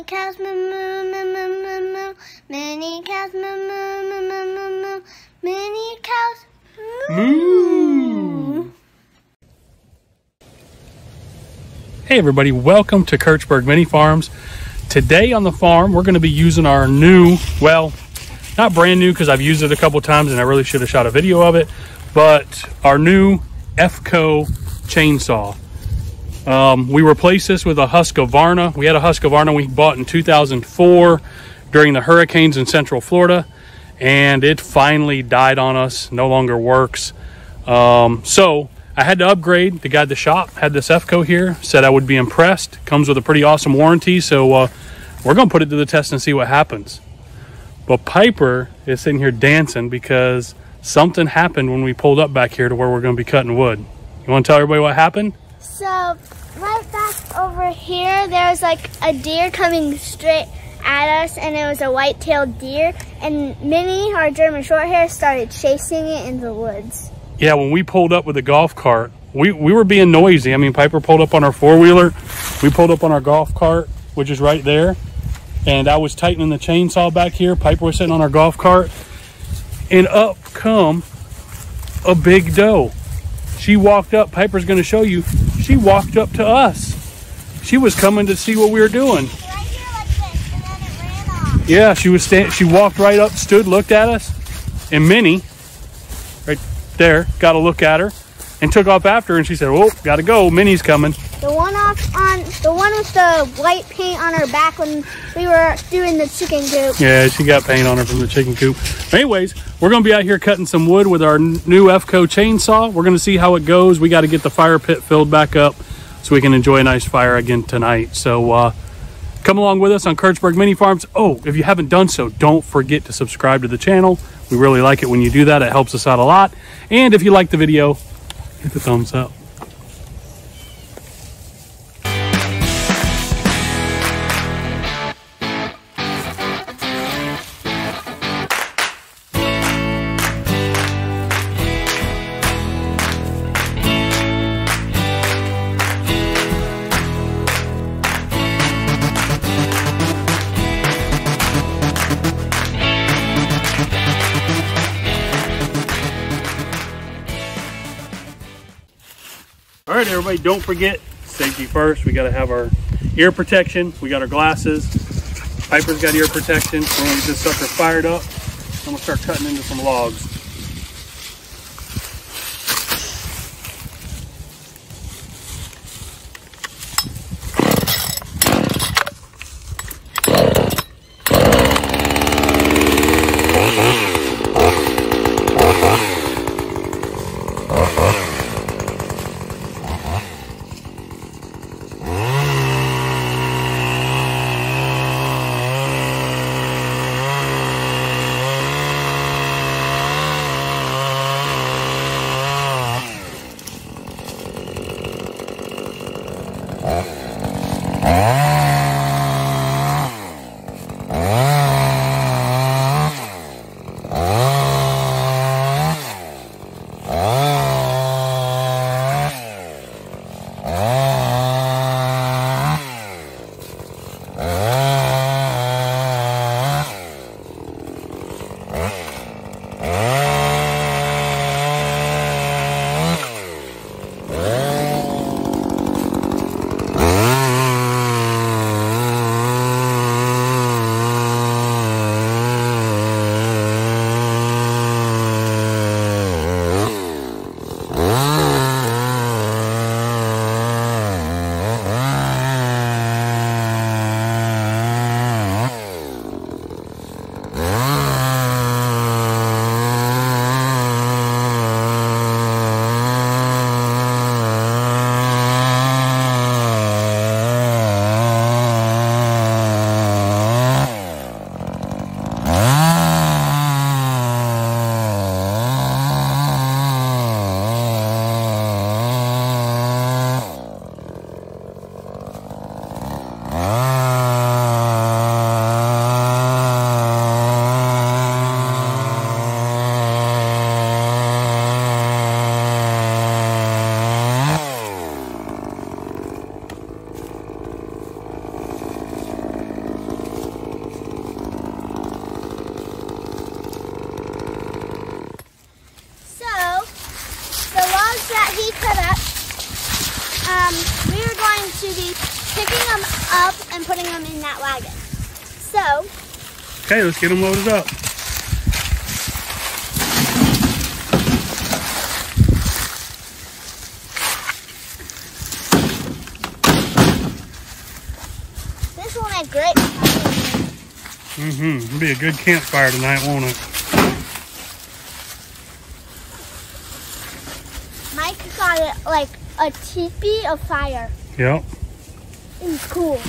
cows moo moo moo moo moo moo. Many cows moo moo moo moo moo moo. Many cows moo. Hey everybody, welcome to Kirchberg Mini Farms. Today on the farm, we're going to be using our new, well, not brand new because I've used it a couple times and I really should have shot a video of it, but our new Efco chainsaw. We replaced this with a Husqvarna. We had a Husqvarna we bought in 2004 during the hurricanes in Central Florida, and it finally died on us, no longer works. So I had to upgrade. The guy at the shop had this Efco here, said I would be impressed. Comes with a pretty awesome warranty, so we're gonna put it to the test and see what happens. But Piper is sitting here dancing because something happened when we pulled up back here to where we're gonna be cutting wood. You wanna tell everybody what happened? So right back over here, there's like a deer coming straight at us, and it was a white-tailed deer, and Mini, our German Shorthair, started chasing it in the woods. Yeah, when we pulled up with the golf cart, we were being noisy. I mean, Piper pulled up on our four-wheeler. We pulled up on our golf cart, which is right there. And I was tightening the chainsaw back here. Piper was sitting on our golf cart. And up come a big doe. She walked up. Piper's going to show you. She walked up to us. She was coming to see what we were doing. Right here like this, and then it ran off. Yeah, she walked right up, stood, looked at us. And Minnie, right there, got a look at her and took off after her, and she said, "Oh, gotta go, Minnie's coming." The one with the white paint on her back when we were doing the chicken coop. Yeah, she got paint on her from the chicken coop. Anyways, we're gonna be out here cutting some wood with our new Efco chainsaw. We're gonna see how it goes. We got to get the fire pit filled back up so we can enjoy a nice fire again tonight. So come along with us on Kirchberg Mini Farms. Oh, if you haven't done so, don't forget to subscribe to the channel. We really like it when you do that. It helps us out a lot. And if you like the video, hit the thumbs up. All right, everybody, don't forget, safety first. We got to have our ear protection. We got our glasses. Piper's got ear protection. We're going to get this sucker fired up. I'm going to start cutting into some logs. picking them up and putting them in that wagon. So. Okay, let's get them loaded up. This will make great. It'll be a good campfire tonight, won't it? Mike got it like a teepee of fire. Yep. It's cool.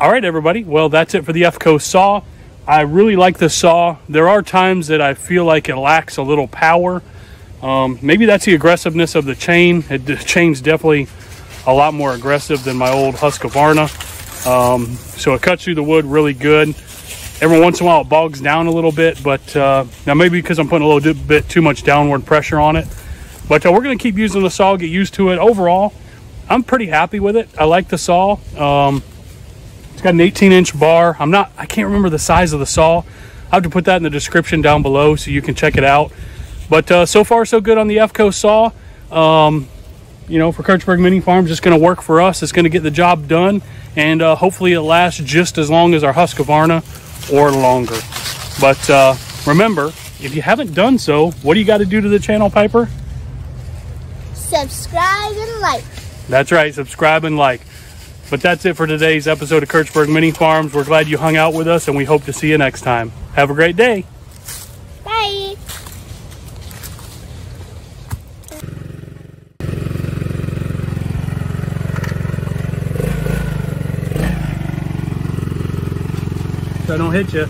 All right, everybody. Well, that's it for the Efco saw. I really like the saw. There are times that I feel like it lacks a little power. Maybe that's the aggressiveness of the chain. The chain's definitely a lot more aggressive than my old Husqvarna. So it cuts through the wood really good. Every once in a while it bogs down a little bit, but now maybe because I'm putting a little bit too much downward pressure on it. But we're going to keep using the saw, get used to it. Overall, I'm pretty happy with it. I like the saw. It's got an 18-inch bar. I can't remember the size of the saw. I'll have to put that in the description down below so you can check it out. But so far so good on the Efco saw. You know, for Kirchberg Mini Farm, just going to work for us. It's going to get the job done, and hopefully it lasts just as long as our Husqvarna or longer. But remember, if you haven't done so, what do you got to do to the channel, Piper? Subscribe and like. That's right, subscribe and like. But that's it for today's episode of Kirchberg Mini Farms. We're glad you hung out with us, and we hope to see you next time. Have a great day. Bye. So I don't hit you.